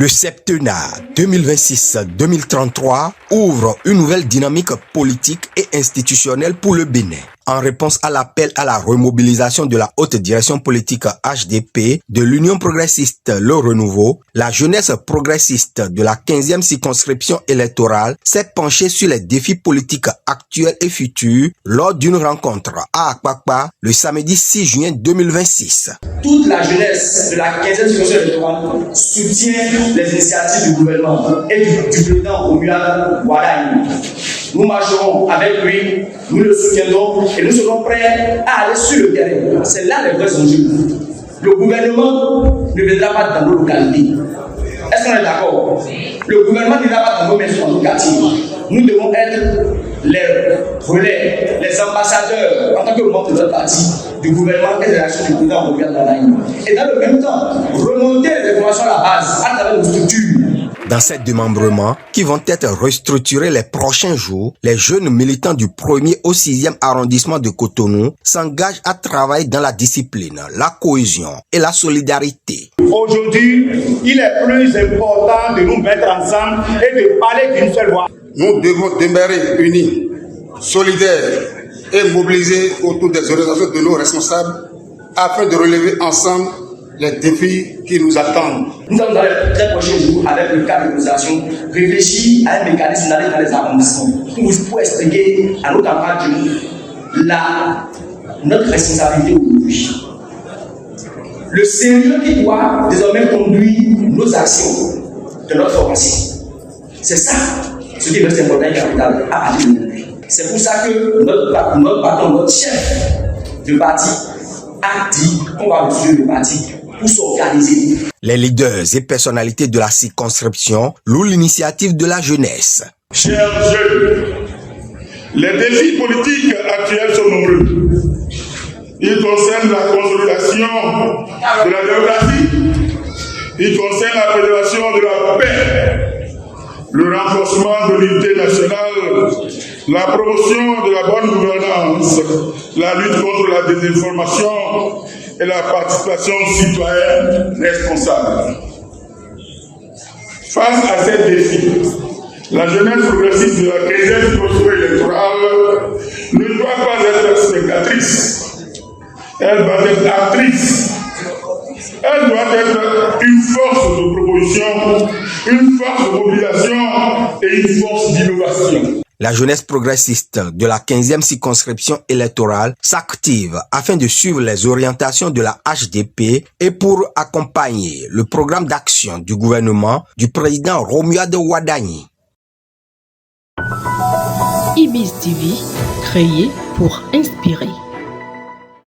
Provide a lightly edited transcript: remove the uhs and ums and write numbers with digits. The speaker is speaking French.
Le septennat 2026-2033 ouvre une nouvelle dynamique politique et institutionnelle pour le Bénin. En réponse à l'appel à la remobilisation de la haute direction politique HDP de l'Union progressiste Le Renouveau, la jeunesse progressiste de la 15e circonscription électorale s'est penchée sur les défis politiques actuels et futurs lors d'une rencontre à Akpakpa le samedi 6 juin 2026. Toute la jeunesse de la 15e circonscription électorale soutient les initiatives du gouvernement et du président Romuald Wadagne. Nous marcherons avec lui, nous le soutiendrons et nous serons prêts à aller sur le terrain. C'est là les vrais enjeux. Le gouvernement ne viendra pas dans nos localités. Est-ce qu'on est d'accord? Le gouvernement ne viendra pas dans nos maisons, dans nos quartiers. Nous devons être les relais, les ambassadeurs en tant que membre de notre parti, du gouvernement et de l'action du président Romuald Wadagne. Et dans le même temps, remonter les informations à la base à travers nos structures. Dans ces démembrements qui vont être restructurés les prochains jours, les jeunes militants du 1er au 6e arrondissement de Cotonou s'engagent à travailler dans la discipline, la cohésion et la solidarité. Aujourd'hui, il est plus important de nous mettre ensemble et de parler d'une seule voix. Nous devons demeurer unis, solidaires et mobilisés autour des organisations de nos responsables afin de relever ensemble les défis qui nous attendent. Nous allons dans les très prochains jours, avec le cadre de l'organisation, réfléchir à un mécanisme d'aller dans les arrondissements pour expliquer à nos camarades notre responsabilité aujourd'hui. Le sérieux qui doit désormais conduire nos actions de notre formation. C'est ça ce qui reste important et capital à partir d'aujourd'hui. C'est pour ça que notre patron, notre chef de parti a dit qu'on va restructurer le parti pour s'organiser. Les leaders et personnalités de la circonscription louent l'initiative de la jeunesse. Chers jeunes, les défis politiques actuels sont nombreux. Ils concernent la consolidation de la démocratie, ils concernent la préservation de la paix, le renforcement de l'unité nationale, la promotion de la bonne gouvernance, la lutte contre la désinformation et la participation citoyenne responsable. Face à ces défis, la jeunesse progressiste de la 15e circonscription électorale ne doit pas être spectatrice, elle doit être actrice. Elle doit être une force de proposition, une force de mobilisation et une force d'innovation. La jeunesse progressiste de la 15e circonscription électorale s'active afin de suivre les orientations de la HDP et pour accompagner le programme d'action du gouvernement du président Romuald Wadagne. Ibis TV, créé pour inspirer.